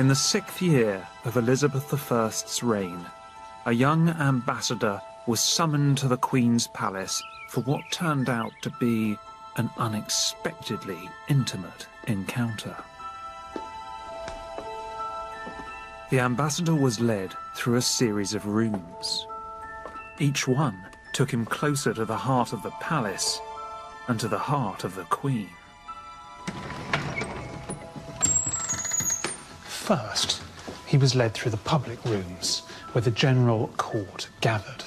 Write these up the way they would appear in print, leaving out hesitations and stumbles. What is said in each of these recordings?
In the 6th year of Elizabeth I's reign, a young ambassador was summoned to the Queen's palace for what turned out to be an unexpectedly intimate encounter. The ambassador was led through a series of rooms. Each one took him closer to the heart of the palace and to the heart of the Queen. First, he was led through the public rooms where the general court gathered.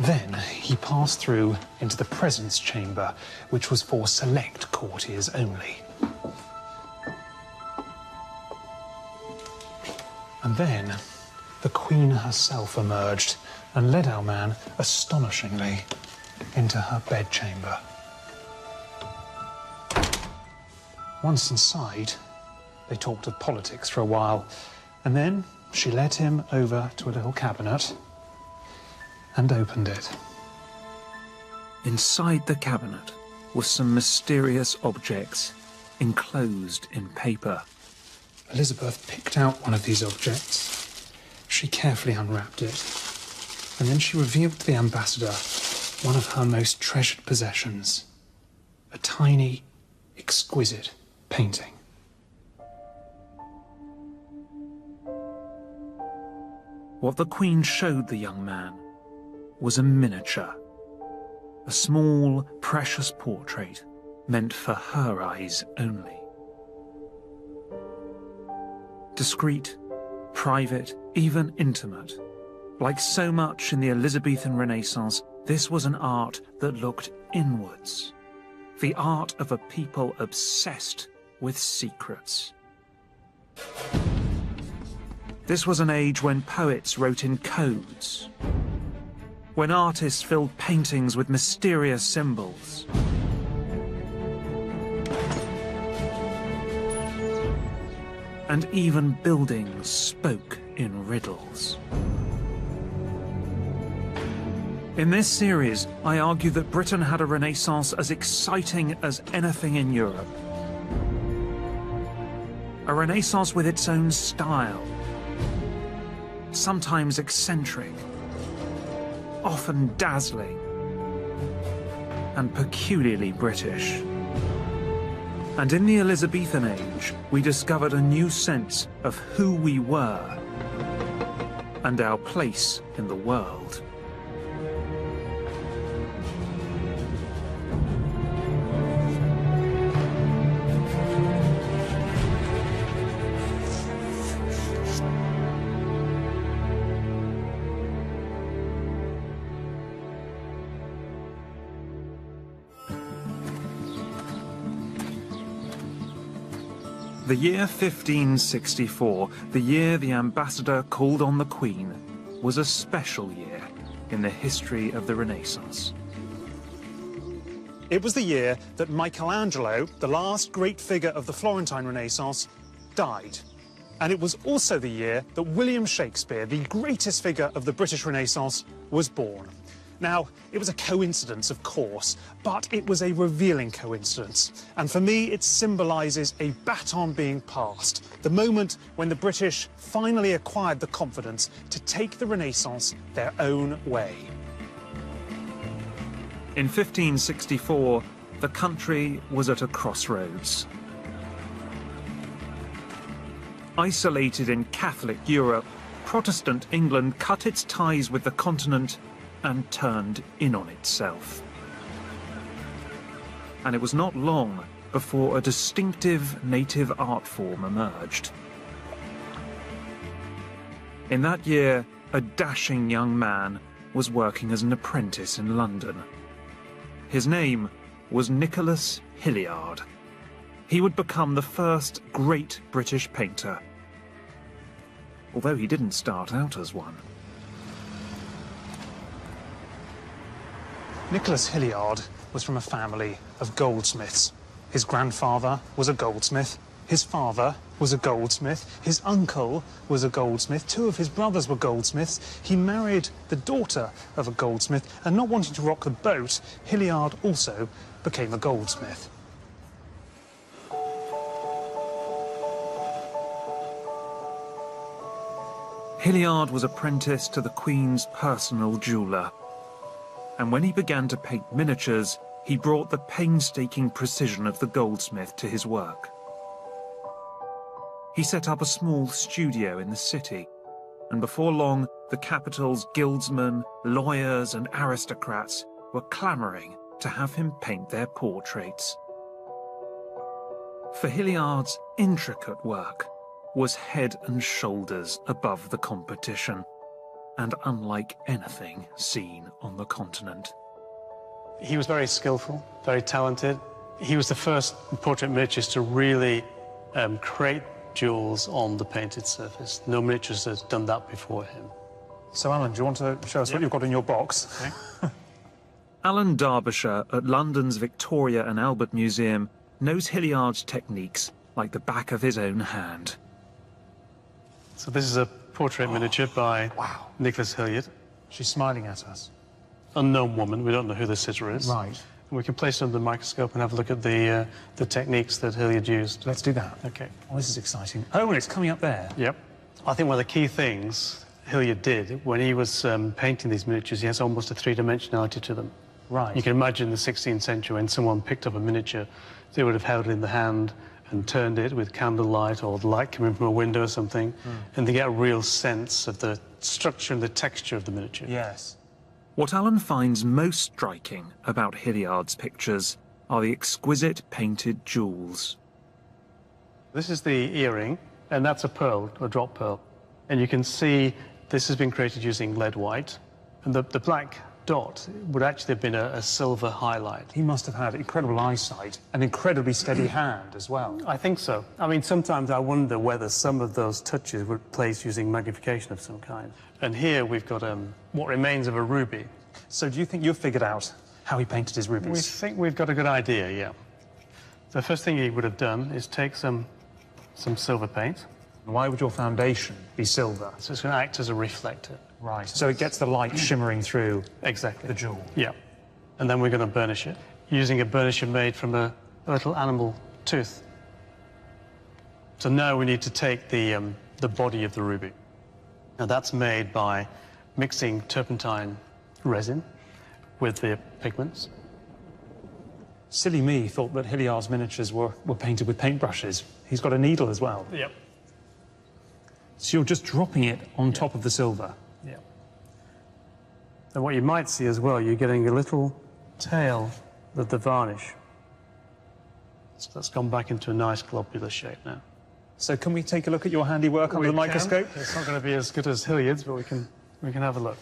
Then he passed through into the presence chamber, which was for select courtiers only. And then the Queen herself emerged and led our man astonishingly into her bedchamber. Once inside, they talked of politics for a while, and then she led him over to a little cabinet and opened it. Inside the cabinet were some mysterious objects enclosed in paper. Elizabeth picked out one of these objects. She carefully unwrapped it, and then she revealed to the ambassador one of her most treasured possessions, a tiny, exquisite painting. What the Queen showed the young man was a miniature, a small, precious portrait meant for her eyes only. Discreet, private, even intimate. Like so much in the Elizabethan Renaissance, this was an art that looked inwards. The art of a people obsessed with secrets. This was an age when poets wrote in codes, when artists filled paintings with mysterious symbols. And even buildings spoke in riddles. In this series, I argue that Britain had a Renaissance as exciting as anything in Europe. A Renaissance with its own style, sometimes eccentric, often dazzling, and peculiarly British. And in the Elizabethan age, we discovered a new sense of who we were and our place in the world. The year 1564, the year the ambassador called on the Queen, was a special year in the history of the Renaissance. It was the year that Michelangelo, the last great figure of the Florentine Renaissance, died. And it was also the year that William Shakespeare, the greatest figure of the British Renaissance, was born. Now, it was a coincidence, of course, but it was a revealing coincidence. And for me, it symbolises a baton being passed, the moment when the British finally acquired the confidence to take the Renaissance their own way. In 1564, the country was at a crossroads. Isolated in Catholic Europe, Protestant England cut its ties with the continent and turned in on itself. And it was not long before a distinctive native art form emerged. In that year, a dashing young man was working as an apprentice in London. His name was Nicholas Hilliard. He would become the first great British painter, although he didn't start out as one. Nicholas Hilliard was from a family of goldsmiths. His grandfather was a goldsmith, his father was a goldsmith, his uncle was a goldsmith, two of his brothers were goldsmiths. He married the daughter of a goldsmith, and not wanting to rock the boat, Hilliard also became a goldsmith. Hilliard was apprenticed to the Queen's personal jeweller, and when he began to paint miniatures, he brought the painstaking precision of the goldsmith to his work. He set up a small studio in the city, and before long, the capital's guildsmen, lawyers, and aristocrats were clamouring to have him paint their portraits. For Hilliard's intricate work was head and shoulders above the competition, and unlike anything seen on the continent. He was very skillful, very talented. He was the first portrait miniaturist to really create jewels on the painted surface. No miniaturist has done that before him. So, Alan, do you want to show us what you've got in your box? Okay. Alan Derbyshire at London's Victoria and Albert Museum knows Hilliard's techniques like the back of his own hand. So this is a portrait miniature by Nicholas Hilliard. She's smiling at us. Unknown woman, we don't know who the sitter is. Right. And we can place it under the microscope and have a look at the techniques that Hilliard used. Let's do that. Okay. Oh, this is exciting. Oh, and it's coming up there. Yep. I think one of the key things Hilliard did when he was painting these miniatures, he has almost a three-dimensionality to them. Right. You can imagine the 16th century when someone picked up a miniature, they would have held it in the hand and turned it with candlelight or the light coming from a window or something, and they get a real sense of the structure and the texture of the miniature. Yes. What Alan finds most striking about Hilliard's pictures are the exquisite painted jewels. This is the earring, and that's a pearl, a drop pearl. And you can see this has been created using lead white, and the black dot would actually have been a silver highlight. He must have had incredible eyesight, an incredibly steady hand as well. I think so. I mean, sometimes I wonder whether some of those touches were placed using magnification of some kind. And here we've got what remains of a ruby. So do you think you've figured out how he painted his rubies? We think we've got a good idea, yeah. The first thing he would have done is take some silver paint. Why would your foundation be silver? So it's going to act as a reflector. Right. So it gets the light shimmering through Exactly. the jewel. Yeah. And then we're going to burnish it using a burnisher made from a little animal tooth. So now we need to take the body of the ruby. Now that's made by mixing turpentine resin with the pigments. Silly me thought that Hilliard's miniatures were painted with paintbrushes. He's got a needle as well. Yep. So you're just dropping it on top of the silver. Yeah. And what you might see as well, you're getting a little tail of the varnish. So that's gone back into a nice globular shape now. So can we take a look at your handiwork under the microscope? It's not going to be as good as Hilliard's, but we can have a look.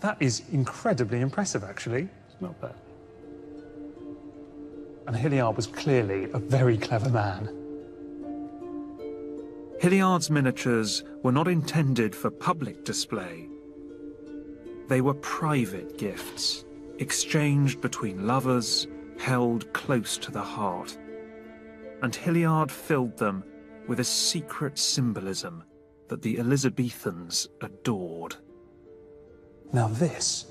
That is incredibly impressive, actually. It's not bad. And Hilliard was clearly a very clever man. Hilliard's miniatures were not intended for public display. They were private gifts, exchanged between lovers, held close to the heart. And Hilliard filled them with a secret symbolism that the Elizabethans adored. Now this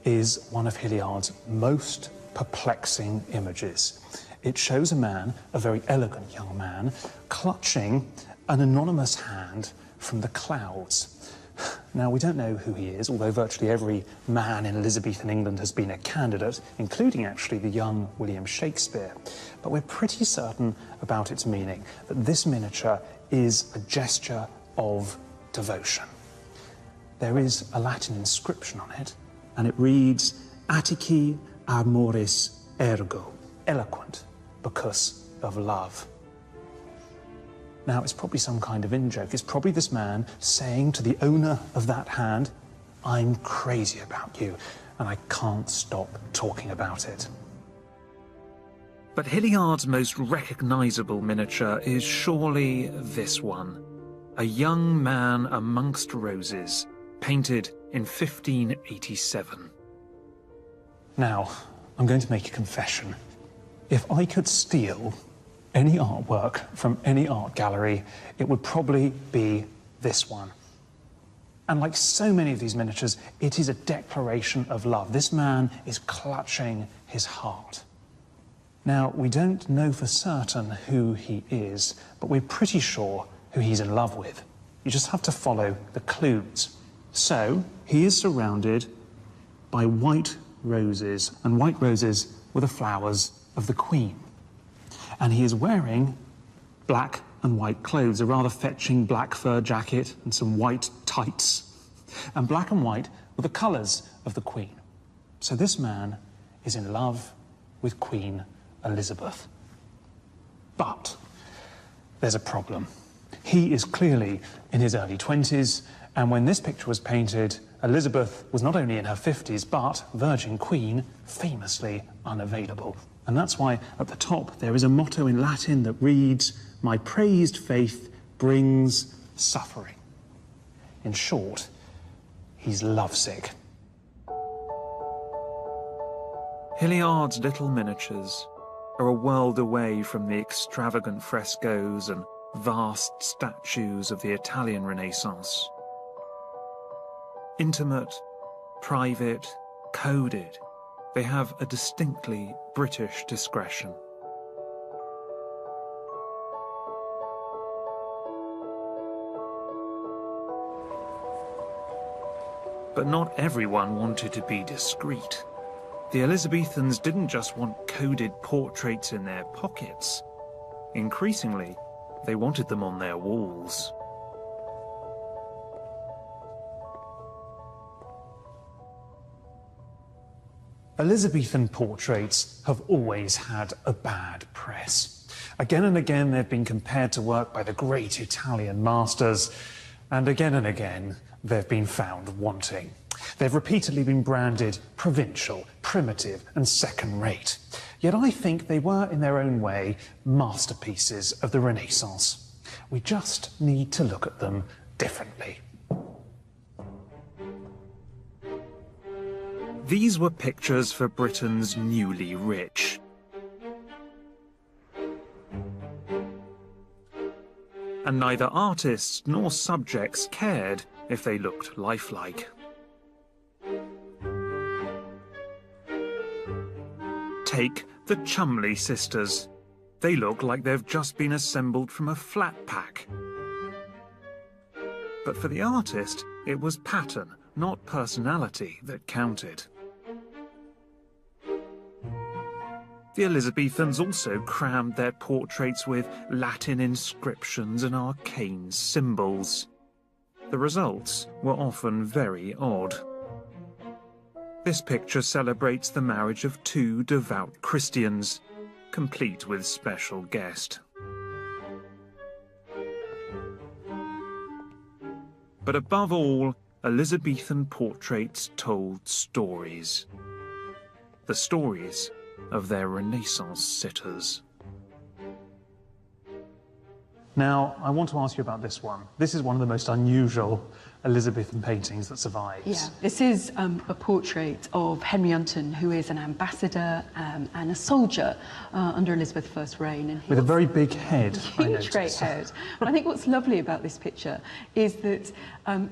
is one of Hilliard's most perplexing images. It shows a man, a very elegant young man, clutching an anonymous hand from the clouds. Now, we don't know who he is, although virtually every man in Elizabethan England has been a candidate, including actually the young William Shakespeare. But we're pretty certain about its meaning, that this miniature is a gesture of devotion. There is a Latin inscription on it, and it reads, Attici amoris ergo, eloquent because of love. Now, it's probably some kind of in-joke. It's probably this man saying to the owner of that hand, I'm crazy about you, and I can't stop talking about it. But Hilliard's most recognisable miniature is surely this one, a young man amongst roses, painted in 1587. Now, I'm going to make a confession. If I could steal any artwork from any art gallery, it would probably be this one. And like so many of these miniatures, it is a declaration of love. This man is clutching his heart. Now, we don't know for certain who he is, but we're pretty sure who he's in love with. You just have to follow the clues. So, he is surrounded by white roses, and white roses were the flowers of the Queen. And he is wearing black and white clothes, a rather fetching black fur jacket and some white tights. And black and white were the colours of the Queen. So this man is in love with Queen Elizabeth. But there's a problem. He is clearly in his early 20s, and when this picture was painted, Elizabeth was not only in her 50s, but Virgin Queen, famously unavailable. And that's why at the top there is a motto in Latin that reads, "My praised faith brings suffering." In short, he's lovesick. Hilliard's little miniatures are a world away from the extravagant frescoes and vast statues of the Italian Renaissance. Intimate, private, coded, they have a distinctly British discretion. But not everyone wanted to be discreet. The Elizabethans didn't just want coded portraits in their pockets. Increasingly, they wanted them on their walls. Elizabethan portraits have always had a bad press. Again and again, they've been compared to work by the great Italian masters, and again, they've been found wanting. They've repeatedly been branded provincial, primitive, and second-rate. Yet I think they were, in their own way, masterpieces of the Renaissance. We just need to look at them differently. These were pictures for Britain's newly rich. And neither artists nor subjects cared if they looked lifelike. Take the Cholmondeley sisters. They look like they've just been assembled from a flat pack. But for the artist, it was pattern, not personality, that counted. The Elizabethans also crammed their portraits with Latin inscriptions and arcane symbols. The results were often very odd. This picture celebrates the marriage of two devout Christians, complete with special guest. But above all, Elizabethan portraits told stories. The stories of their Renaissance sitters. Now, I want to ask you about this one. This is one of the most unusual Elizabethan paintings that survives. Yeah, this is a portrait of Henry Unton, who is an ambassador and a soldier under Elizabeth I's reign. And with a very big head, huge great head. But I think what's lovely about this picture is that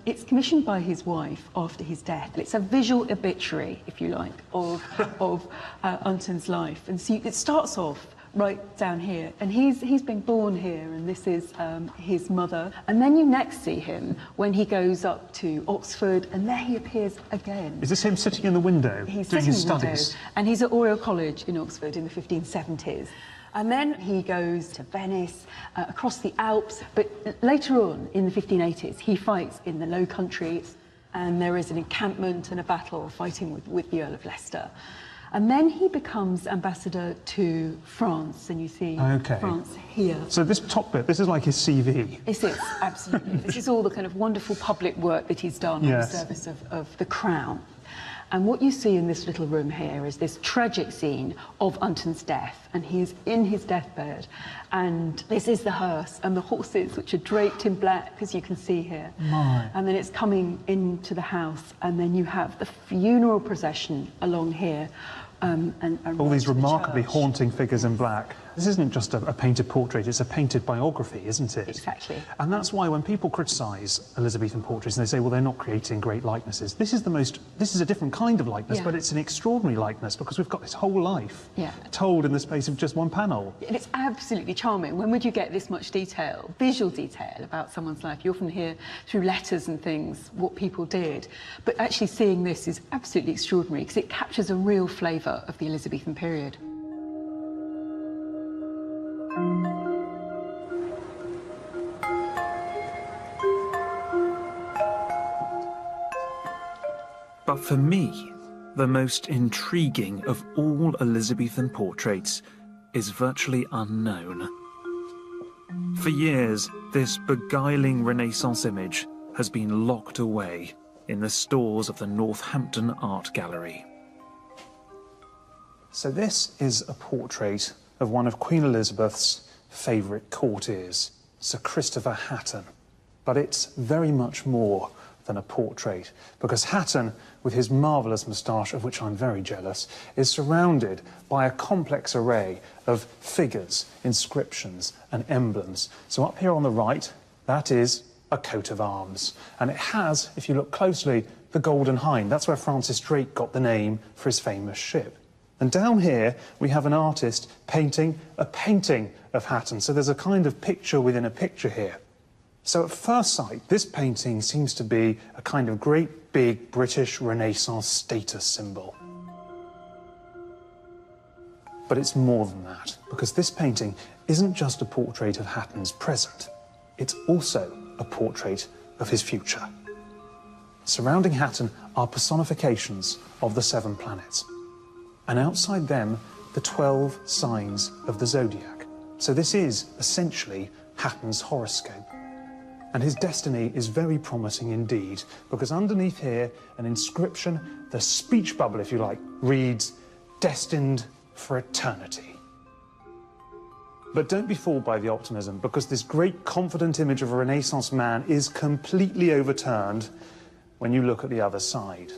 it's commissioned by his wife after his death. It's a visual obituary, if you like, of Unton's life. And so it starts off right down here, and he's been born here, and this is his mother. And then you next see him when he goes up to Oxford, and there he appears again. Is this him sitting in the window doing his studies? And he's at Oriel College in Oxford in the 1570s. And then he goes to Venice, across the Alps, but later on in the 1580s he fights in the Low Countries, and there is an encampment and a battle fighting with the Earl of Leicester. And then he becomes ambassador to France, and you see France here. So this top bit, this is like his CV. This is, absolutely. This is all the kind of wonderful public work that he's done in the service of the Crown. And what you see in this little room here is this tragic scene of Unton's death, and he is in his deathbed, and this is the hearse and the horses, which are draped in black, as you can see here. And then it's coming into the house, and then you have the funeral procession along here and All these to the remarkably church. haunting figures in black. This isn't just a painted portrait, it's a painted biography, isn't it? Exactly. And that's why when people criticise Elizabethan portraits and they say, well, they're not creating great likenesses, this is a different kind of likeness, Yeah. but it's an extraordinary likeness because we've got this whole life Yeah. told in the space of just one panel. And it's absolutely charming. When would you get this much detail, visual detail about someone's life? You often hear through letters and things what people did. But actually seeing this is absolutely extraordinary because it captures a real flavour of the Elizabethan period. But for me, the most intriguing of all Elizabethan portraits is virtually unknown. For years, this beguiling Renaissance image has been locked away in the stores of the Northampton Art Gallery. So this is a portrait of one of Queen Elizabeth's favourite courtiers, Sir Christopher Hatton. But it's very much more than a portrait, because Hatton, with his marvellous moustache, of which I'm very jealous, is surrounded by a complex array of figures, inscriptions and emblems. So up here on the right, that is a coat of arms. And it has, if you look closely, the Golden Hind. That's where Francis Drake got the name for his famous ship. And down here, we have an artist painting a painting of Hatton. So there's a kind of picture within a picture here. So at first sight, this painting seems to be a kind of great big British Renaissance status symbol. But it's more than that, because this painting isn't just a portrait of Hatton's present, it's also a portrait of his future. Surrounding Hatton are personifications of the 7 planets, and outside them, the 12 signs of the zodiac. So this is essentially Hatton's horoscope. And his destiny is very promising indeed, because underneath here, an inscription, the speech bubble, if you like, reads, "Destined for eternity." But don't be fooled by the optimism, because this great confident image of a Renaissance man is completely overturned when you look at the other side.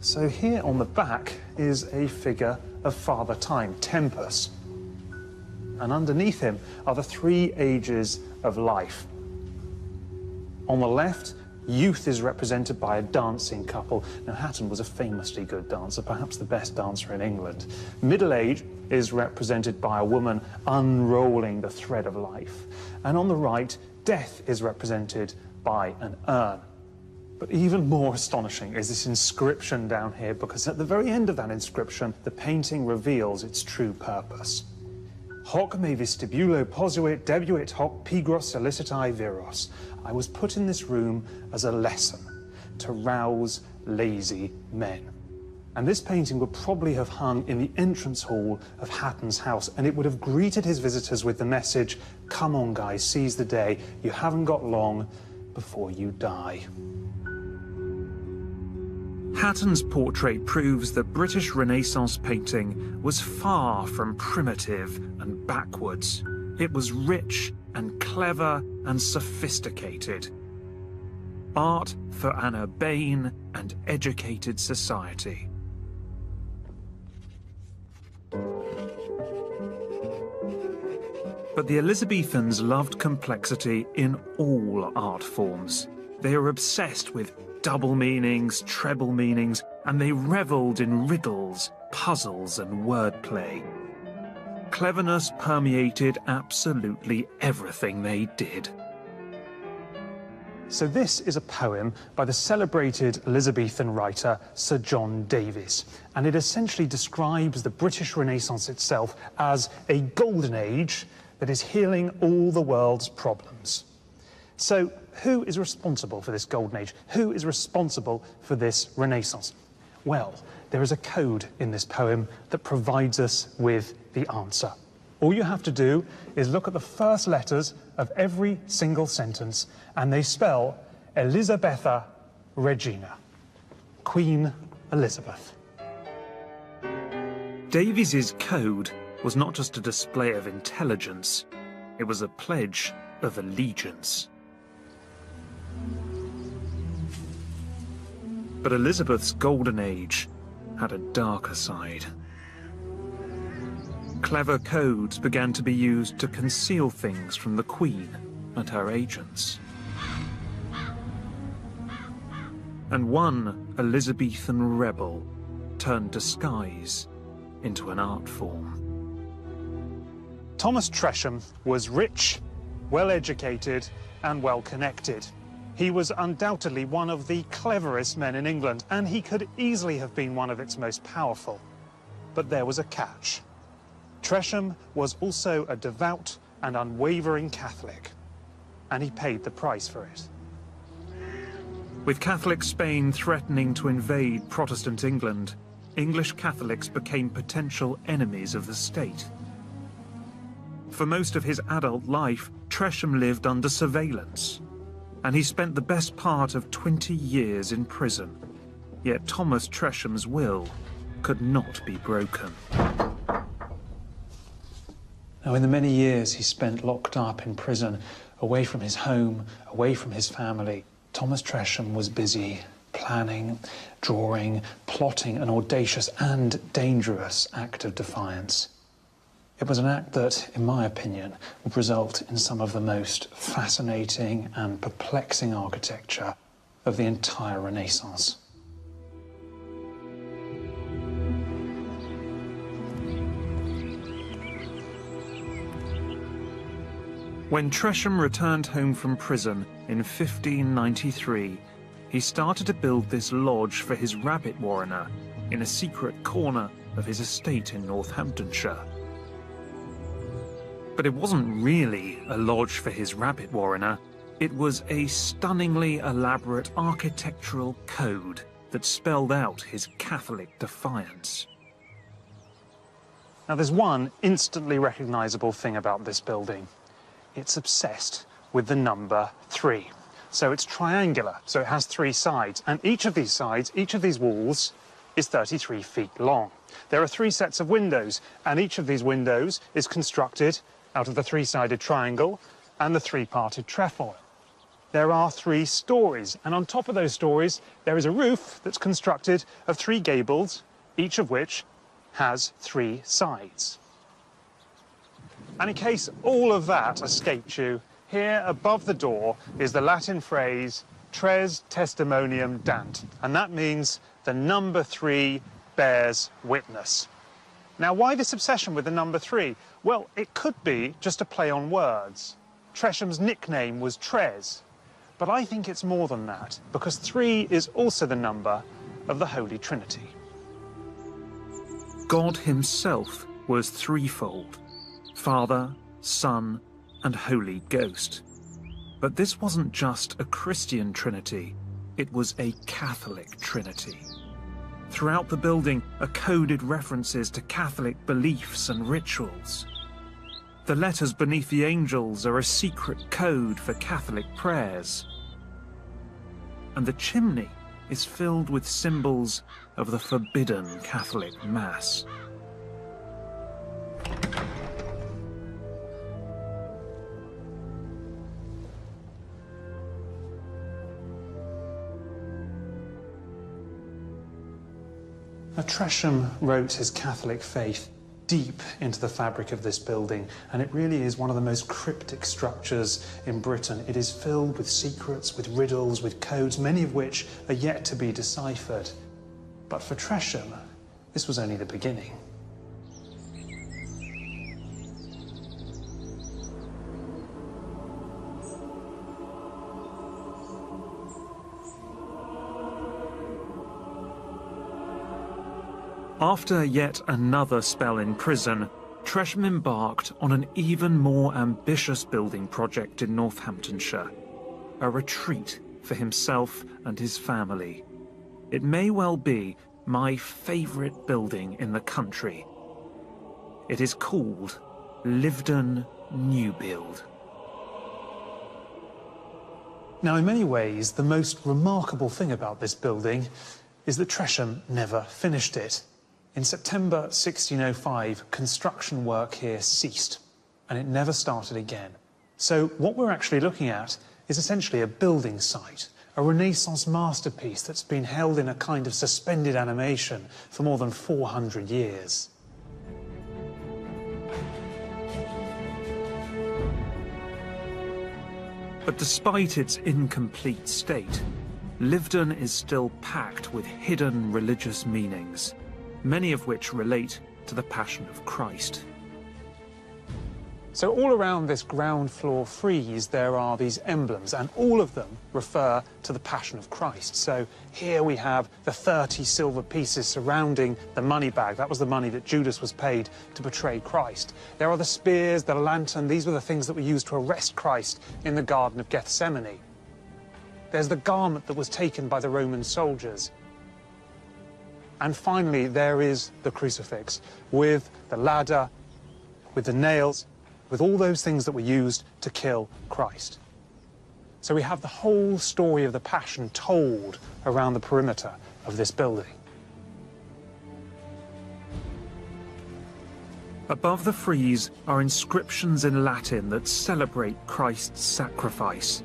So here on the back is a figure of Father Time, Tempus. And underneath him are the 3 ages of life. On the left, youth is represented by a dancing couple. Now, Hatton was a famously good dancer, perhaps the best dancer in England. Middle age is represented by a woman unrolling the thread of life. And on the right, death is represented by an urn. But even more astonishing is this inscription down here, because at the very end of that inscription, the painting reveals its true purpose. Hoc me vestibulo posuit debuit hoc pigros solicitae viros. I was put in this room as a lesson to rouse lazy men. And this painting would probably have hung in the entrance hall of Hatton's house, and it would have greeted his visitors with the message, "Come on, guys, seize the day. You haven't got long before you die." Hatton's portrait proves that British Renaissance painting was far from primitive and backwards. It was rich and clever and sophisticated. Art for an urbane and educated society. But the Elizabethans loved complexity in all art forms. They were obsessed with double meanings, treble meanings, and they revelled in riddles, puzzles, and wordplay. Cleverness permeated absolutely everything they did. So this is a poem by the celebrated Elizabethan writer Sir John Davies, and it essentially describes the British Renaissance itself as a golden age that is healing all the world's problems. So who is responsible for this golden age? Who is responsible for this Renaissance? Well, there is a code in this poem that provides us with the answer. All you have to do is look at the first letters of every single sentence, and they spell Elisabetha Regina, Queen Elizabeth. Davies's code was not just a display of intelligence, It was a pledge of allegiance. But Elizabeth's golden age had a darker side. Clever codes began to be used to conceal things from the Queen and her agents. And one Elizabethan rebel turned disguise into an art form. Thomas Tresham was rich, well-educated and well-connected. He was undoubtedly one of the cleverest men in England, and he could easily have been one of its most powerful. But there was a catch. Tresham was also a devout and unwavering Catholic, and he paid the price for it. With Catholic Spain threatening to invade Protestant England, English Catholics became potential enemies of the state. For most of his adult life, Tresham lived under surveillance, and he spent the best part of 20 years in prison. Yet Thomas Tresham's will could not be broken. Now, in the many years he spent locked up in prison, away from his home, away from his family, Thomas Tresham was busy planning, drawing, plotting an audacious and dangerous act of defiance. It was an act that, in my opinion, would result in some of the most fascinating and perplexing architecture of the entire Renaissance. When Tresham returned home from prison in 1593, he started to build this lodge for his rabbit warrener in a secret corner of his estate in Northamptonshire. But it wasn't really a lodge for his rabbit warrener. It was a stunningly elaborate architectural code that spelled out his Catholic defiance. Now, there's one instantly recognizable thing about this building. It's obsessed with the number 3. So it's triangular, so it has 3 sides, and each of these sides, each of these walls, is 33 feet long. There are 3 sets of windows, and each of these windows is constructed out of the 3-sided triangle and the 3-parted trefoil. There are 3 stories, and on top of those stories, there is a roof that's constructed of 3 gables, each of which has 3 sides. And in case all of that escaped you, here above the door is the Latin phrase, Tres Testimonium Dant, and that means the number 3 bears witness. Now, why this obsession with the number 3? Well, it could be just a play on words. Tresham's nickname was Tres, but I think it's more than that, because 3 is also the number of the Holy Trinity. God himself was threefold: Father, Son, and Holy Ghost. But this wasn't just a Christian Trinity, it was a Catholic Trinity. Throughout the building are coded references to Catholic beliefs and rituals. The letters beneath the angels are a secret code for Catholic prayers. And the chimney is filled with symbols of the forbidden Catholic Mass. Now, Tresham wrote his Catholic faith deep into the fabric of this building, and it really is one of the most cryptic structures in Britain. It is filled with secrets, with riddles, with codes, many of which are yet to be deciphered. But for Tresham, this was only the beginning. After yet another spell in prison, Tresham embarked on an even more ambitious building project in Northamptonshire, a retreat for himself and his family. It may well be my favourite building in the country. It is called Lyveden Newbield. Now, in many ways, the most remarkable thing about this building is that Tresham never finished it. In September 1605, construction work here ceased. and it never started again. So what we're actually looking at is essentially a building site, a Renaissance masterpiece that's been held in a kind of suspended animation for more than 400 years. But despite its incomplete state, Lyveden is still packed with hidden religious meanings, many of which relate to the Passion of Christ. So all around this ground floor frieze there are these emblems, and all of them refer to the Passion of Christ. So here we have the 30 silver pieces surrounding the money bag. That was the money that Judas was paid to betray Christ. There are the spears, the lantern. These were the things that were used to arrest Christ in the Garden of Gethsemane. There's the garment that was taken by the Roman soldiers. And finally, there is the crucifix with the ladder, with the nails, with all those things that were used to kill Christ. So we have the whole story of the Passion told around the perimeter of this building. Above the frieze are inscriptions in Latin that celebrate Christ's sacrifice.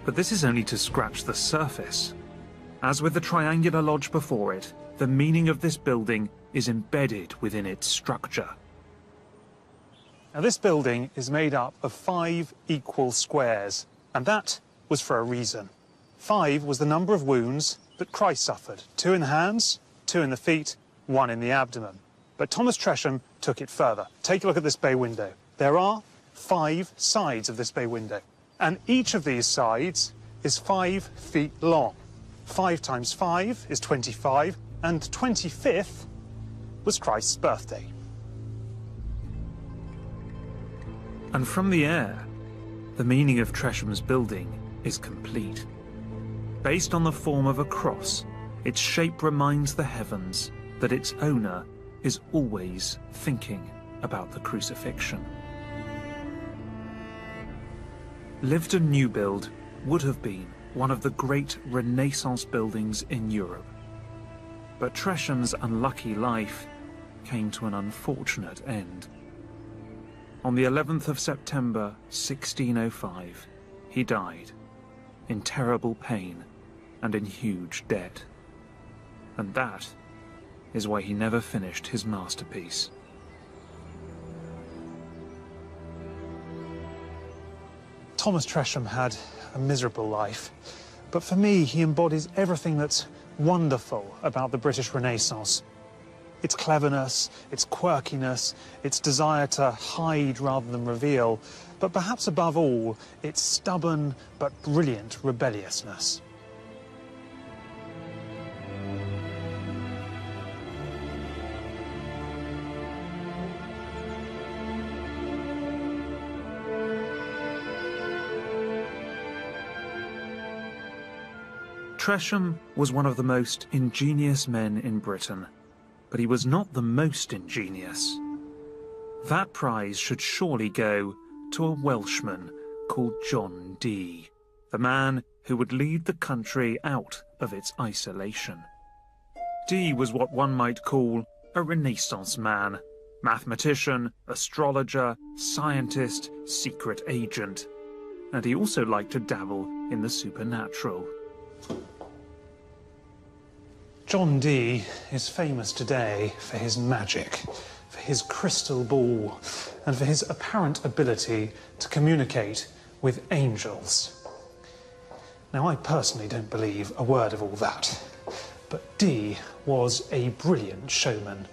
But this is only to scratch the surface. As with the triangular lodge before it, the meaning of this building is embedded within its structure. Now, this building is made up of 5 equal squares, and that was for a reason. 5 was the number of wounds that Christ suffered. 2 in the hands, 2 in the feet, 1 in the abdomen. But Thomas Tresham took it further. Take a look at this bay window. There are 5 sides of this bay window, and each of these sides is 5 feet long. 5 times 5 is 25, and 25th was Christ's birthday. And from the air, the meaning of Tresham's building is complete. Based on the form of a cross, its shape reminds the heavens that its owner is always thinking about the crucifixion. Lyveden New Build would have been one of the great Renaissance buildings in Europe. But Tresham's unlucky life came to an unfortunate end. On the 11th of September 1605, he died in terrible pain and in huge debt. And that is why he never finished his masterpiece. Thomas Tresham had a miserable life, but for me, he embodies everything that's wonderful about the British Renaissance. Its cleverness, its quirkiness, its desire to hide rather than reveal, but perhaps above all, its stubborn but brilliant rebelliousness. Tresham was one of the most ingenious men in Britain, but he was not the most ingenious. That prize should surely go to a Welshman called John Dee, the man who would lead the country out of its isolation. Dee was what one might call a Renaissance man, mathematician, astrologer, scientist, secret agent, and he also liked to dabble in the supernatural. John Dee is famous today for his magic, for his crystal ball, and for his apparent ability to communicate with angels. Now, I personally don't believe a word of all that, but Dee was a brilliant showman.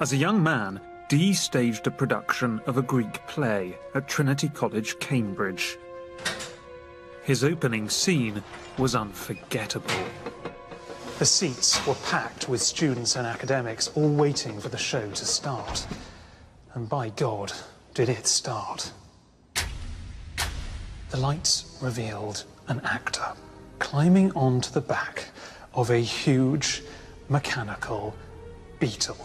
As a young man, Dee staged a production of a Greek play at Trinity College, Cambridge. His opening scene was unforgettable. The seats were packed with students and academics, all waiting for the show to start. And by God, did it start. The lights revealed an actor climbing onto the back of a huge mechanical beetle.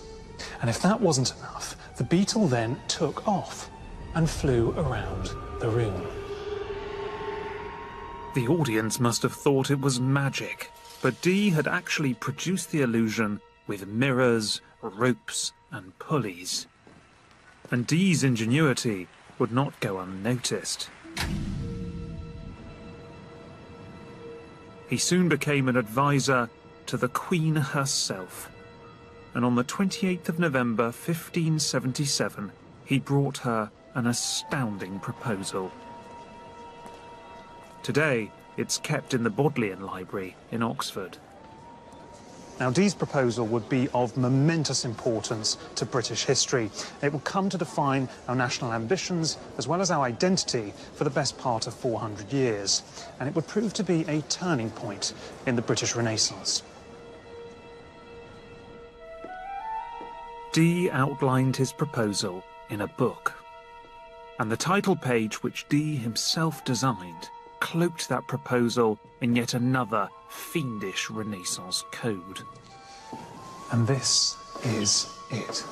And if that wasn't enough, the beetle then took off and flew around the room. The audience must have thought it was magic, but Dee had actually produced the illusion with mirrors, ropes, and pulleys. And Dee's ingenuity would not go unnoticed. He soon became an advisor to the Queen herself, and on the 28th of November 1577 he brought her an astounding proposal. Today it's kept in the Bodleian Library in Oxford. Now, Dee's proposal would be of momentous importance to British history. It will come to define our national ambitions as well as our identity for the best part of 400 years. And it would prove to be a turning point in the British Renaissance. Dee outlined his proposal in a book. And the title page, which Dee himself designed, cloaked that proposal in yet another fiendish Renaissance code. And this is it.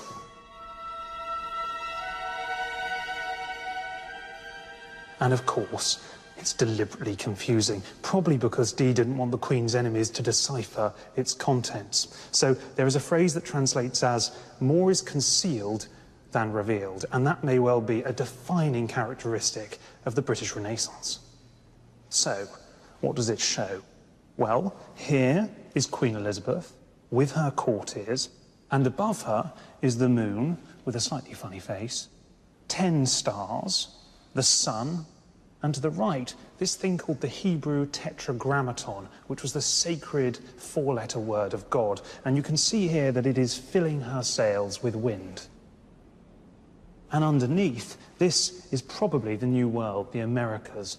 And of course, it's deliberately confusing, probably because Dee didn't want the Queen's enemies to decipher its contents. So there is a phrase that translates as, "More is concealed than revealed," and that may well be a defining characteristic of the British Renaissance. So, what does it show? Well, here is Queen Elizabeth with her courtiers, and above her is the moon with a slightly funny face, 10 stars, the sun, and to the right, this thing called the Hebrew Tetragrammaton, which was the sacred four-letter word of God. And you can see here that it is filling her sails with wind. And underneath, this is probably the New World, the Americas.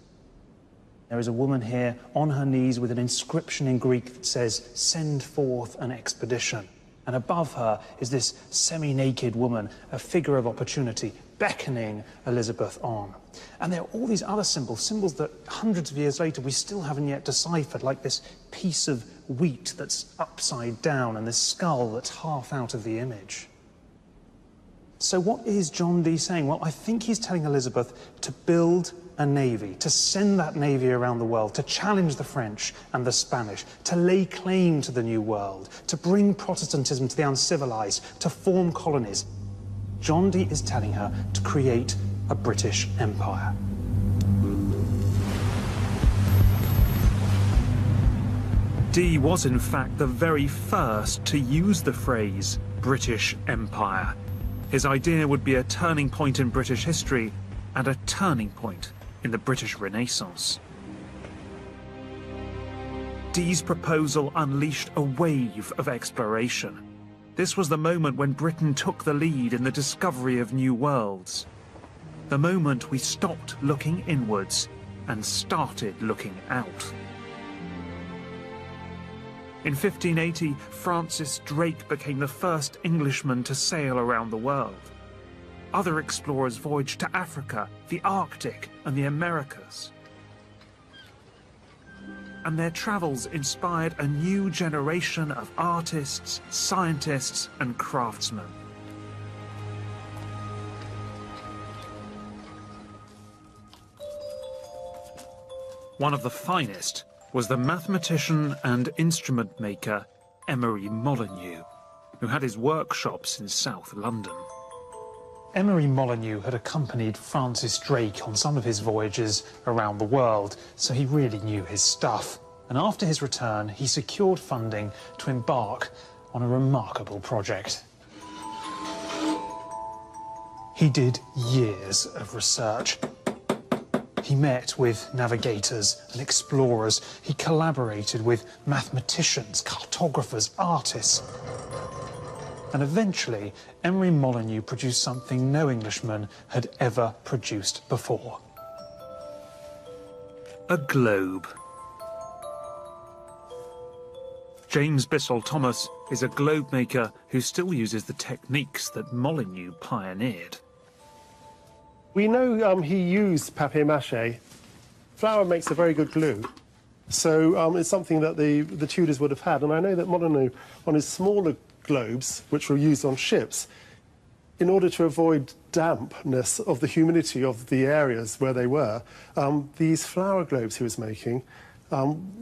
There is a woman here on her knees with an inscription in Greek that says, "Send forth an expedition." And above her is this semi-naked woman, a figure of opportunity, beckoning Elizabeth on. And there are all these other symbols that hundreds of years later we still haven't yet deciphered, like this piece of wheat that's upside down and this skull that's half out of the image. So what is John Dee saying? Well, I think he's telling Elizabeth to build a navy, to send that navy around the world, to challenge the French and the Spanish, to lay claim to the New World, to bring Protestantism to the uncivilized, to form colonies. John Dee is telling her to create a British Empire. Dee was in fact the very first to use the phrase British Empire. His idea would be a turning point in British history and a turning point in the British Renaissance. Dee's proposal unleashed a wave of exploration. This was the moment when Britain took the lead in the discovery of new worlds. The moment we stopped looking inwards and started looking out. In 1580, Francis Drake became the first Englishman to sail around the world. Other explorers voyaged to Africa, the Arctic, and the Americas. And their travels inspired a new generation of artists, scientists, and craftsmen. One of the finest was the mathematician and instrument maker Emery Molyneux, who had his workshops in South London. Emery Molyneux had accompanied Francis Drake on some of his voyages around the world, so he really knew his stuff. And after his return, he secured funding to embark on a remarkable project. He did years of research. He met with navigators and explorers. He collaborated with mathematicians, cartographers, artists. And eventually, Emery Molyneux produced something no Englishman had ever produced before. A globe. James Bissell Thomas is a globe maker who still uses the techniques that Molyneux pioneered. We know he used papier-mâché. Flour makes a very good glue. So it's something that the Tudors would have had. And I know that Molyneux, on his smaller globes, which were used on ships, in order to avoid dampness of the humidity of the areas where they were, these flour globes he was making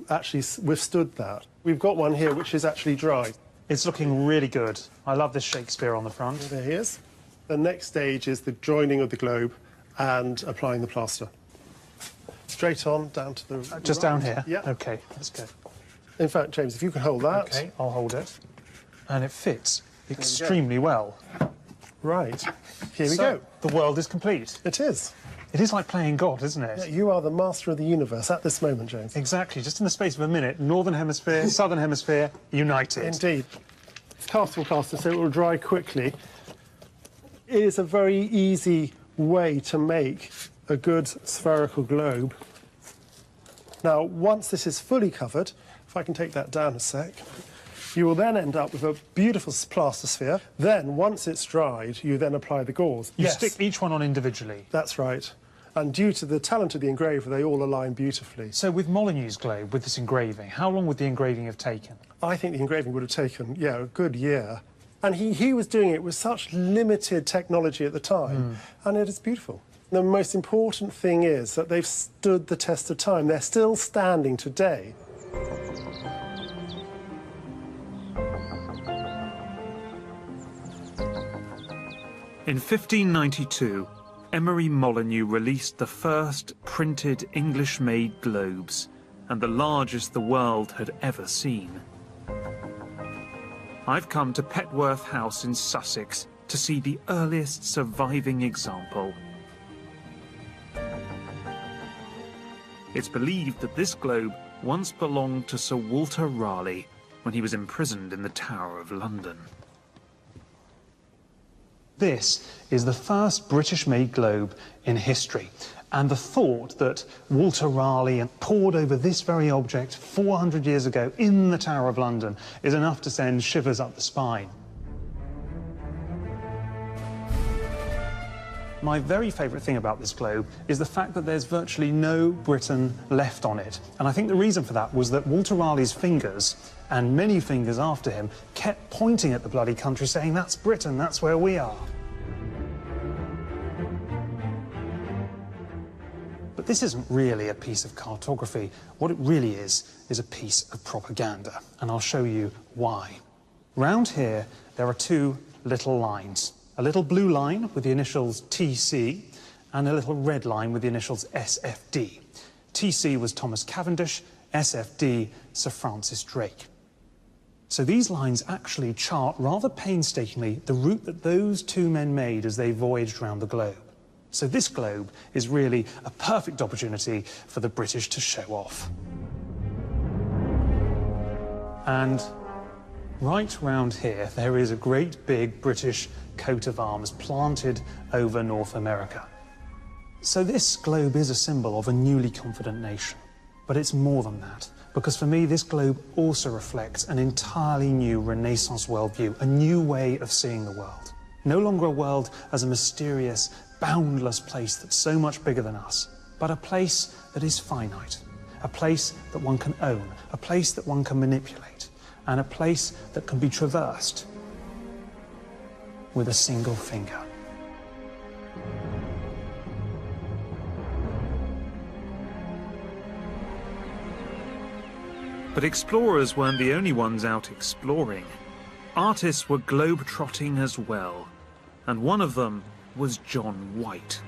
actually withstood that. We've got one here which is actually dry. It's looking really good. I love this Shakespeare on the front. There he is. The next stage is the joining of the globe and applying the plaster. Straight on, down to the Just right. down here? Yeah. OK, let's go. In fact, James, if you can hold that. OK, I'll hold it. And it fits extremely well. Right. Here we So, go. the world is complete. It is. It is like playing God, isn't it? You are the master of the universe at this moment, James. Exactly. Just in the space of a minute, Northern Hemisphere, Southern Hemisphere, united. Indeed. It's castable plaster, so it will dry quickly. It is a very easy way to make a good spherical globe. Now, once this is fully covered, if I can take that down a sec, you will then end up with a beautiful plaster sphere. Then, once it's dried, you then apply the gauze. You stick each one on individually. That's right. And due to the talent of the engraver, they all align beautifully. So with Molyneux's globe, with this engraving, how long would the engraving have taken? I think the engraving would have taken, a good year. And he was doing it with such limited technology at the time, and it is beautiful. The most important thing is that they've stood the test of time. They're still standing today. In 1592, Emery Molyneux released the first printed English-made globes, and the largest the world had ever seen. I've come to Petworth House in Sussex to see the earliest surviving example. It's believed that this globe once belonged to Sir Walter Raleigh when he was imprisoned in the Tower of London. This is the first British-made globe in history. And the thought that Walter Raleigh pored over this very object 400 years ago in the Tower of London is enough to send shivers up the spine. My very favourite thing about this globe is the fact that there's virtually no Britain left on it. And I think the reason for that was that Walter Raleigh's fingers, and many fingers after him, kept pointing at the bloody country saying, "That's Britain, that's where we are." But this isn't really a piece of cartography. What it really is a piece of propaganda. And I'll show you why. Round here, there are two little lines. A little blue line with the initials TC and a little red line with the initials SFD. TC was Thomas Cavendish, SFD, Sir Francis Drake. So these lines actually chart rather painstakingly the route that those two men made as they voyaged around the globe. So this globe is really a perfect opportunity for the British to show off. And right round here, there is a great big British coat of arms planted over North America. So this globe is a symbol of a newly confident nation. But it's more than that, because for me, this globe also reflects an entirely new Renaissance worldview, a new way of seeing the world. No longer a world as a mysterious, boundless place that's so much bigger than us, but a place that is finite, a place that one can own, a place that one can manipulate, and a place that can be traversed with a single finger. But explorers weren't the only ones out exploring. Artists were globe-trotting as well, and one of them was John White.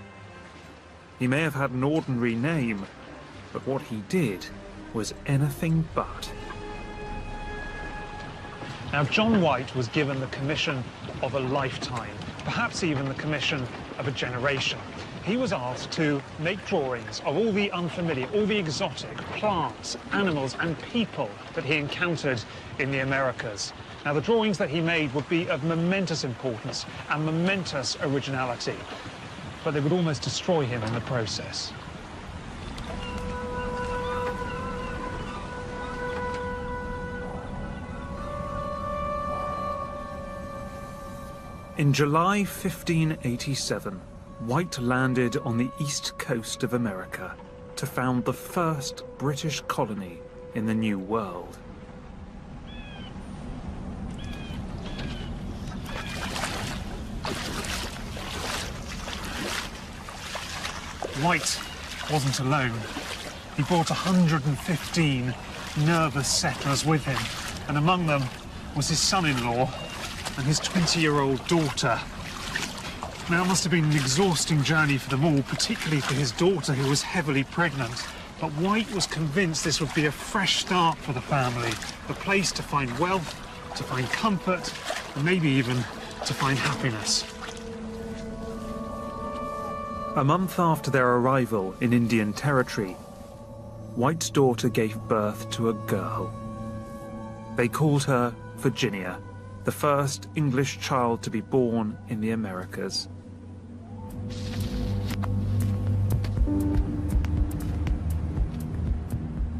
He may have had an ordinary name, but what he did was anything but. Now, John White was given the commission of a lifetime, perhaps even the commission of a generation. He was asked to make drawings of all the unfamiliar, all the exotic plants, animals, and people that he encountered in the Americas. Now, the drawings that he made would be of momentous importance and momentous originality, but they would almost destroy him in the process. In July 1587, White landed on the east coast of America to found the first British colony in the New World. White wasn't alone. He brought 115 nervous settlers with him, and among them was his son-in-law and his 20-year-old daughter. Now, it must have been an exhausting journey for them all, particularly for his daughter, who was heavily pregnant. But White was convinced this would be a fresh start for the family, a place to find wealth, to find comfort, and maybe even to find happiness. A month after their arrival in Indian territory, White's daughter gave birth to a girl. They called her Virginia, the first English child to be born in the Americas.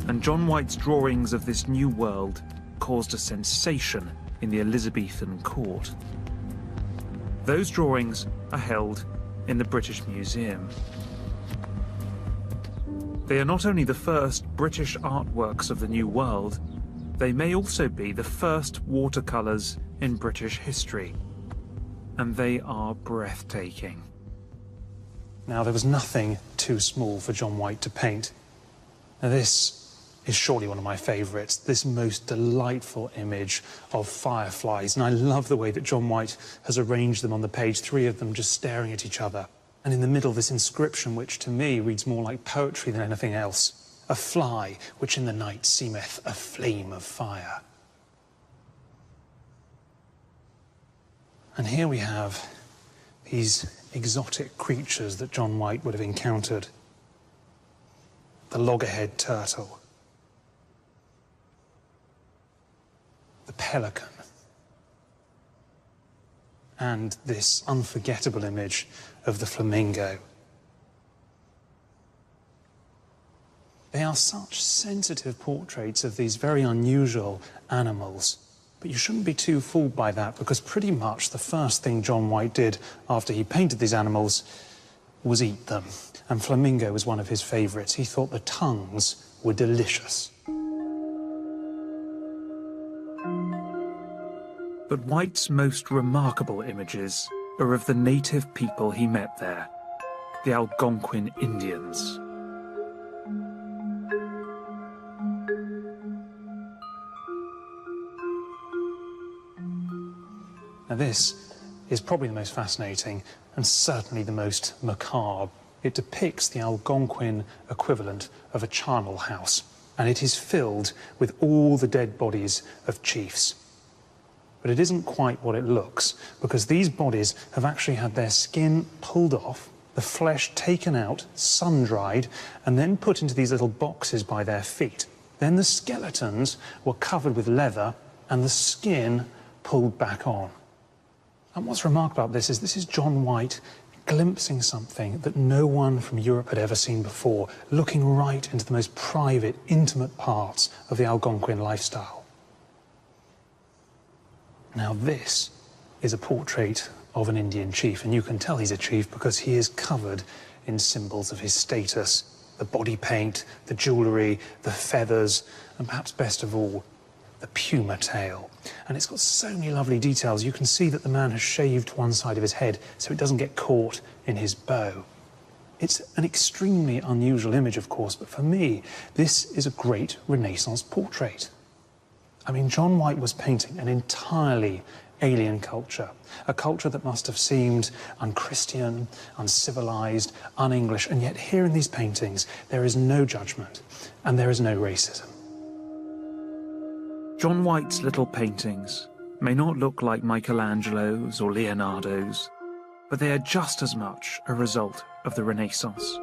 And John White's drawings of this new world caused a sensation in the Elizabethan court. Those drawings are held in the British Museum. They are not only the first British artworks of the New World, they may also be the first watercolours in British history. And they are breathtaking. Now, there was nothing too small for John White to paint. Now, this is surely one of my favourites, this most delightful image of fireflies. And I love the way that John White has arranged them on the page, 3 of them just staring at each other. And in the middle, this inscription, which to me reads more like poetry than anything else. A fly, which in the night seemeth a flame of fire. And here we have these exotic creatures that John White would have encountered. The loggerhead turtle. The pelican. And this unforgettable image of the flamingo. They are such sensitive portraits of these very unusual animals. But you shouldn't be too fooled by that, because pretty much the first thing John White did after he painted these animals was eat them. And flamingo was one of his favourites. He thought the tongues were delicious. But White's most remarkable images are of the native people he met there, the Algonquin Indians. Now, this is probably the most fascinating and certainly the most macabre. It depicts the Algonquin equivalent of a charnel house, and it is filled with all the dead bodies of chiefs. But it isn't quite what it looks, because these bodies have actually had their skin pulled off, the flesh taken out, sun-dried, and then put into these little boxes by their feet. Then the skeletons were covered with leather and the skin pulled back on. And what's remarkable about this is John White glimpsing something that no one from Europe had ever seen before, looking right into the most private, intimate parts of the Algonquin lifestyle. Now, this is a portrait of an Indian chief, and you can tell he's a chief because he is covered in symbols of his status. The body paint, the jewellery, the feathers, and perhaps best of all, the puma tail. And it's got so many lovely details. You can see that the man has shaved one side of his head so it doesn't get caught in his bow. It's an extremely unusual image, of course, but for me, this is a great Renaissance portrait. I mean, John White was painting an entirely alien culture, a culture that must have seemed unchristian, uncivilized, un-English, and yet here in these paintings, there is no judgment and there is no racism. John White's little paintings may not look like Michelangelo's or Leonardo's, but they are just as much a result of the Renaissance.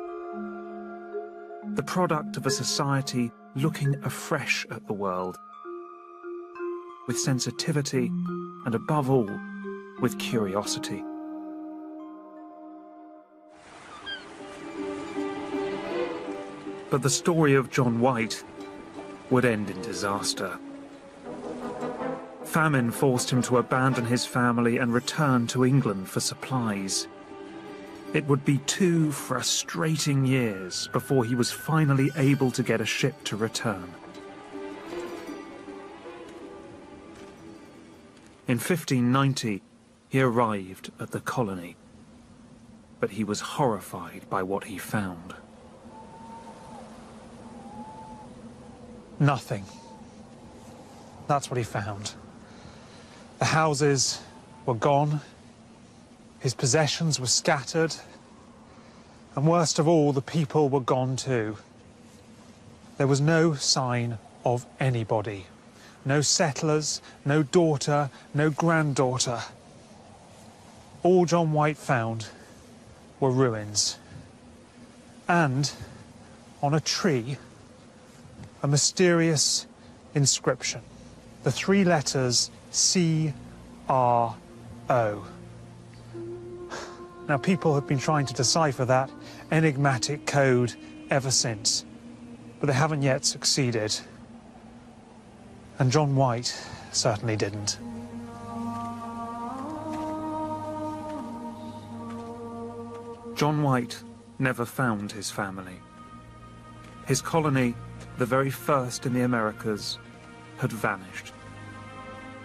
The product of a society looking afresh at the world, with sensitivity and, above all, with curiosity. But the story of John White would end in disaster. Famine forced him to abandon his family and return to England for supplies. It would be 2 frustrating years before he was finally able to get a ship to return. In 1590, he arrived at the colony, but he was horrified by what he found. Nothing. That's what he found. The houses were gone. His possessions were scattered, and worst of all, the people were gone too. There was no sign of anybody. No settlers, no daughter, no granddaughter. All John White found were ruins. And on a tree, a mysterious inscription. The 3 letters C-R-O. Now, people have been trying to decipher that enigmatic code ever since, but they haven't yet succeeded. And John White certainly didn't. John White never found his family. His colony, the very first in the Americas, had vanished.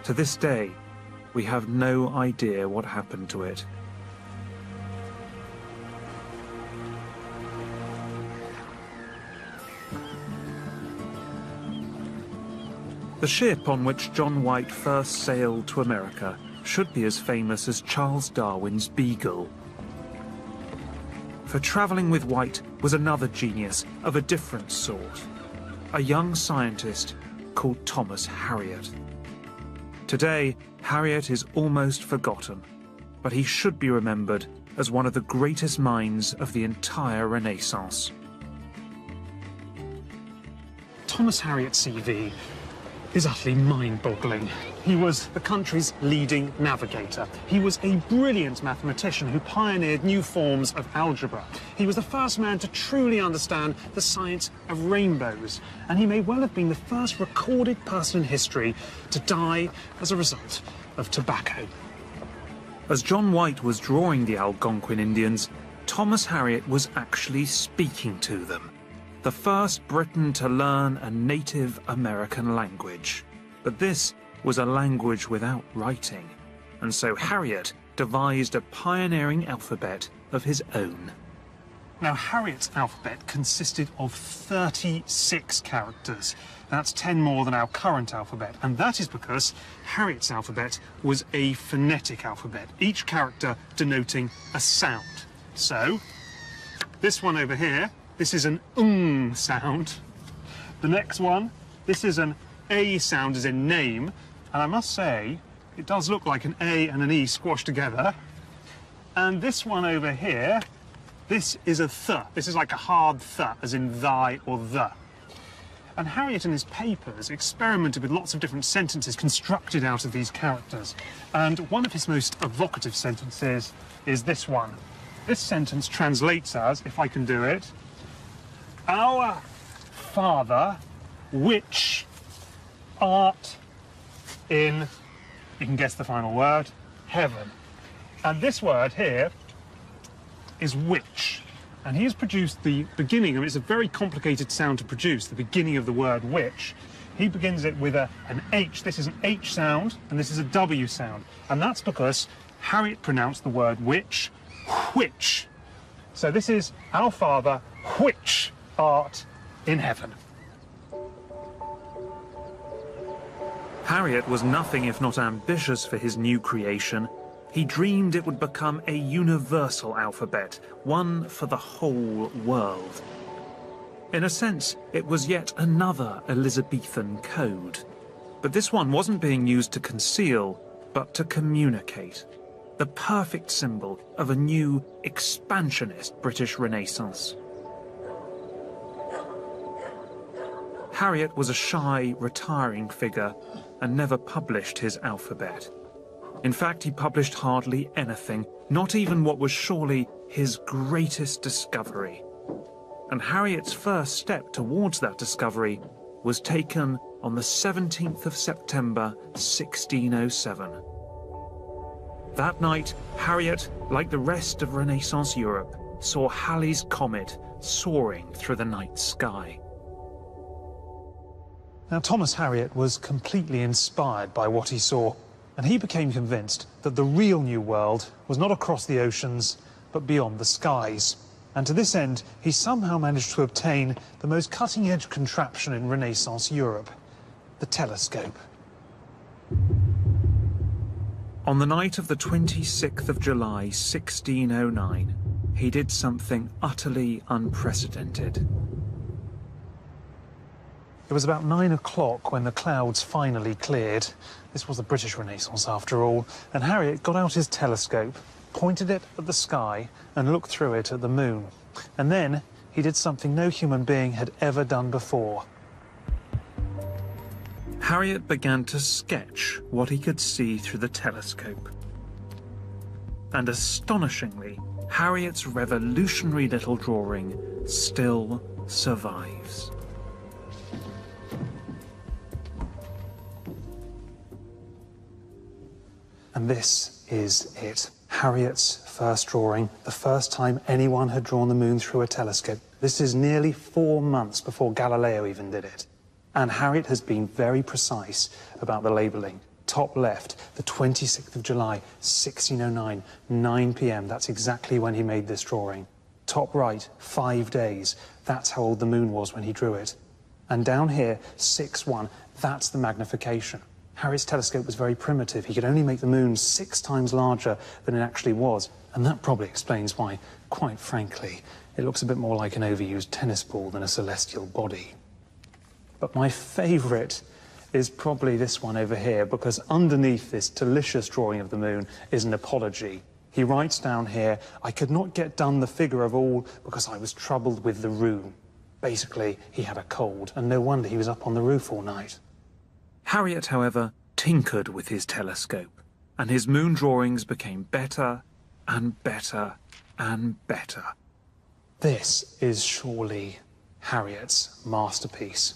To this day, we have no idea what happened to it. The ship on which John White first sailed to America should be as famous as Charles Darwin's Beagle. For travelling with White was another genius of a different sort, a young scientist called Thomas Harriot. Today, Harriot is almost forgotten, but he should be remembered as one of the greatest minds of the entire Renaissance. Thomas Harriot's CV is utterly mind-boggling. He was the country's leading navigator. He was a brilliant mathematician who pioneered new forms of algebra. He was the first man to truly understand the science of rainbows, and he may well have been the first recorded person in history to die as a result of tobacco. As John White was drawing the Algonquin Indians, Thomas Harriot was actually speaking to them. The first Briton to learn a Native American language. But this was a language without writing, and so Harriot devised a pioneering alphabet of his own. Now, Harriot's alphabet consisted of 36 characters. That's 10 more than our current alphabet, and that is because Harriot's alphabet was a phonetic alphabet, each character denoting a sound. So, this one over here, this is an sound. The next one, this is an A sound as in name, and I must say, it does look like an A and an E squashed together. And this one over here, this is a th. This is like a hard th, as in thy or the. And Harriot in his papers experimented with lots of different sentences constructed out of these characters. And one of his most evocative sentences is this one. This sentence translates as, if I can do it, "Our Father, which art in," you can guess the final word, "heaven." And this word here is which. And he has produced the beginning, and it's a very complicated sound to produce, the beginning of the word which. He begins it with an H. This is an H sound, and this is a W sound. And that's because Harriot pronounced the word which. So this is "Our Father, which art in heaven." Harriot was nothing if not ambitious for his new creation. He dreamed it would become a universal alphabet, one for the whole world. In a sense, it was yet another Elizabethan code. But this one wasn't being used to conceal, but to communicate. The perfect symbol of a new, expansionist British Renaissance. Harriot was a shy, retiring figure and never published his alphabet. In fact, he published hardly anything, not even what was surely his greatest discovery. And Harriot's first step towards that discovery was taken on the 17th of September, 1607. That night, Harriot, like the rest of Renaissance Europe, saw Halley's Comet soaring through the night sky. Now, Thomas Harriot was completely inspired by what he saw, and he became convinced that the real New World was not across the oceans, but beyond the skies. And to this end, he somehow managed to obtain the most cutting-edge contraption in Renaissance Europe, the telescope. On the night of the 26th of July, 1609, he did something utterly unprecedented. It was about 9 o'clock when the clouds finally cleared. This was the British Renaissance after all, and Harriot got out his telescope, pointed it at the sky and looked through it at the moon. And then he did something no human being had ever done before. Harriot began to sketch what he could see through the telescope. And astonishingly, Harriot's revolutionary little drawing still survives. And this is it. Harriot's first drawing, the first time anyone had drawn the moon through a telescope. This is nearly 4 months before Galileo even did it. And Harriot has been very precise about the labelling. Top left, the 26th of July, 1609, 9 p.m. That's exactly when he made this drawing. Top right, 5 days. That's how old the moon was when he drew it. And down here, 6:1, that's the magnification. Harriot's telescope was very primitive. He could only make the moon 6 times larger than it actually was. And that probably explains why, quite frankly, it looks a bit more like an overused tennis ball than a celestial body. But my favourite is probably this one over here, because underneath this delicious drawing of the moon is an apology. He writes down here, "I could not get done the figure of all because I was troubled with the rheum." Basically, he had a cold, and no wonder he was up on the roof all night. Harriot, however, tinkered with his telescope, and his moon drawings became better and better and better. This is surely Harriot's masterpiece.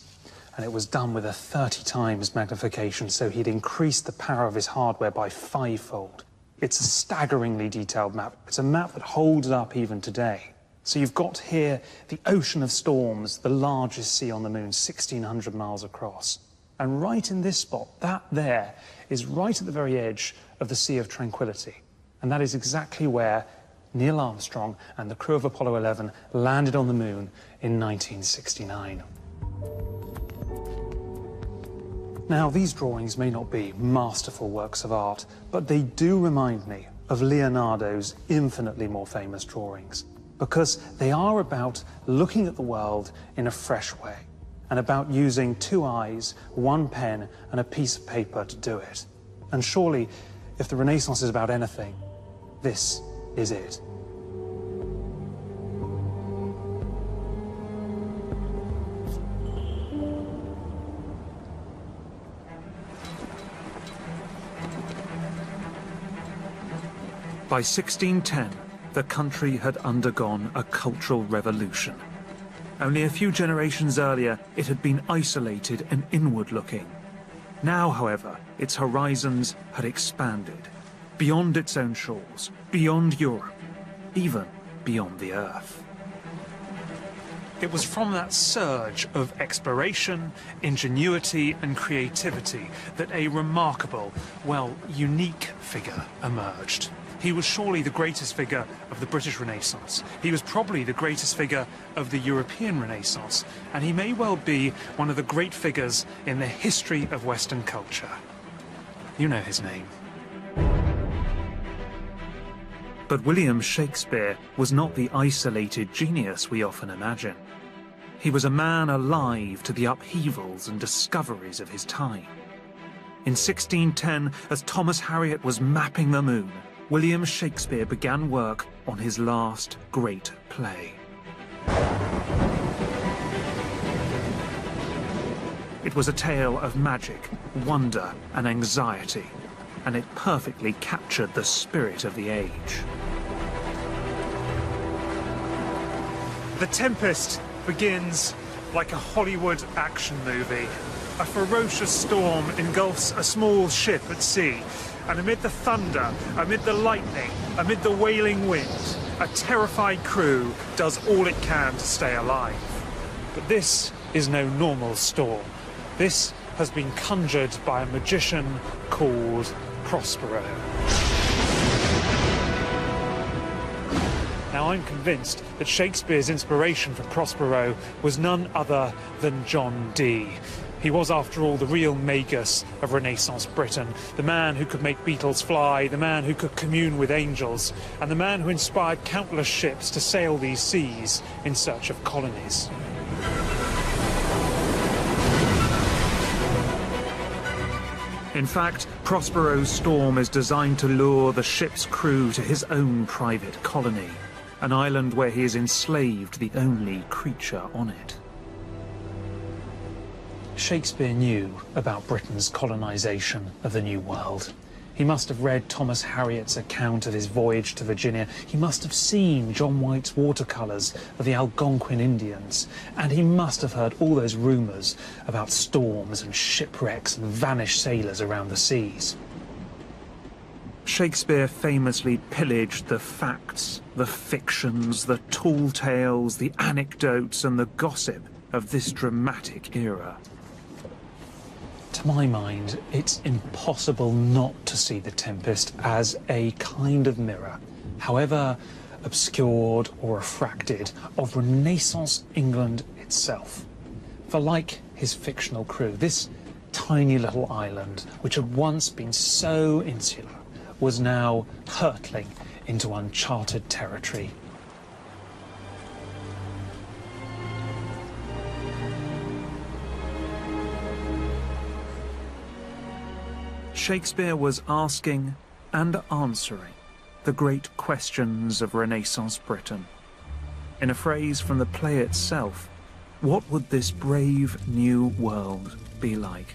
And it was done with a 30 times magnification, so he'd increased the power of his hardware by 5-fold. It's a staggeringly detailed map. It's a map that holds up even today. So you've got here the Ocean of Storms, the largest sea on the moon, 1,600 miles across. And right in this spot, that there, is right at the very edge of the Sea of Tranquility. And that is exactly where Neil Armstrong and the crew of Apollo 11 landed on the moon in 1969. Now, these drawings may not be masterful works of art, but they do remind me of Leonardo's infinitely more famous drawings, because they are about looking at the world in a fresh way, and about using 2 eyes, 1 pen, and a piece of paper to do it. And surely, if the Renaissance is about anything, this is it. By 1610, the country had undergone a cultural revolution. Only a few generations earlier, it had been isolated and inward-looking. Now, however, its horizons had expanded, beyond its own shores, beyond Europe, even beyond the Earth. It was from that surge of exploration, ingenuity and creativity that a remarkable, well, unique figure emerged. He was surely the greatest figure of the British Renaissance. He was probably the greatest figure of the European Renaissance, and he may well be one of the great figures in the history of Western culture. You know his name. But William Shakespeare was not the isolated genius we often imagine. He was a man alive to the upheavals and discoveries of his time. In 1610, as Thomas Harriot was mapping the moon, William Shakespeare began work on his last great play. It was a tale of magic, wonder, and anxiety, and it perfectly captured the spirit of the age. The Tempest begins like a Hollywood action movie. A ferocious storm engulfs a small ship at sea, and amid the thunder, amid the lightning, amid the wailing wind, a terrified crew does all it can to stay alive. But this is no normal storm. This has been conjured by a magician called Prospero. Now, I'm convinced that Shakespeare's inspiration for Prospero was none other than John Dee. He was, after all, the real magus of Renaissance Britain, the man who could make beetles fly, the man who could commune with angels, and the man who inspired countless ships to sail these seas in search of colonies. In fact, Prospero's storm is designed to lure the ship's crew to his own private colony, an island where he is enslaved, the only creature on it. Shakespeare knew about Britain's colonisation of the New World. He must have read Thomas Harriot's account of his voyage to Virginia. He must have seen John White's watercolours of the Algonquin Indians. And he must have heard all those rumours about storms and shipwrecks and vanished sailors around the seas. Shakespeare famously pillaged the facts, the fictions, the tall tales, the anecdotes and the gossip of this dramatic era. To my mind, it's impossible not to see The Tempest as a kind of mirror, however obscured or refracted, of Renaissance England itself. For like his fictional crew, this tiny little island, which had once been so insular, was now hurtling into uncharted territory. Shakespeare was asking and answering the great questions of Renaissance Britain. In a phrase from the play itself, what would this brave new world be like?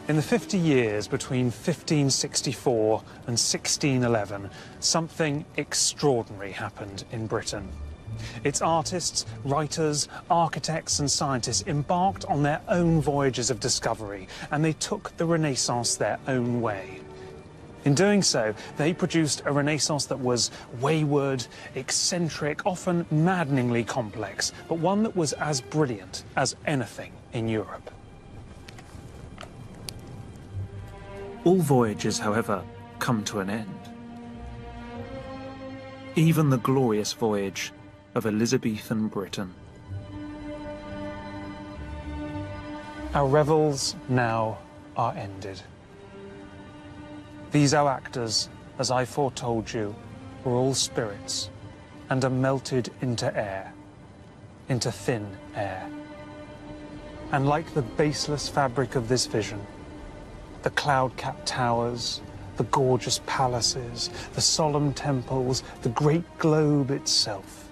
In the 50 years between 1564 and 1611, something extraordinary happened in Britain. Its artists, writers, architects and scientists embarked on their own voyages of discovery, and they took the Renaissance their own way. In doing so, they produced a Renaissance that was wayward, eccentric, often maddeningly complex, but one that was as brilliant as anything in Europe. All voyages, however, come to an end. Even the glorious voyage of Elizabethan Britain. Our revels now are ended. These our actors, as I foretold you, were all spirits, and are melted into air, into thin air. And like the baseless fabric of this vision, the cloud-capped towers, the gorgeous palaces, the solemn temples, the great globe itself,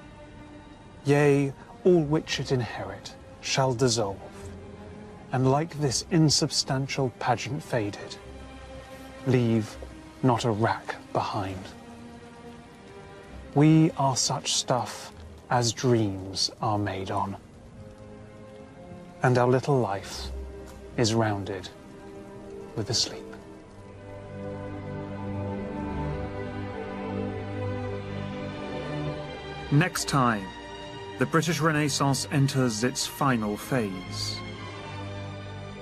yea, all which it inherit, shall dissolve, and like this insubstantial pageant faded, leave not a rack behind. We are such stuff as dreams are made on, and our little life is rounded with a sleep. Next time, the British Renaissance enters its final phase.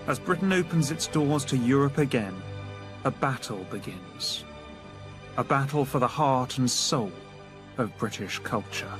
As Britain opens its doors to Europe again, a battle begins. A battle for the heart and soul of British culture.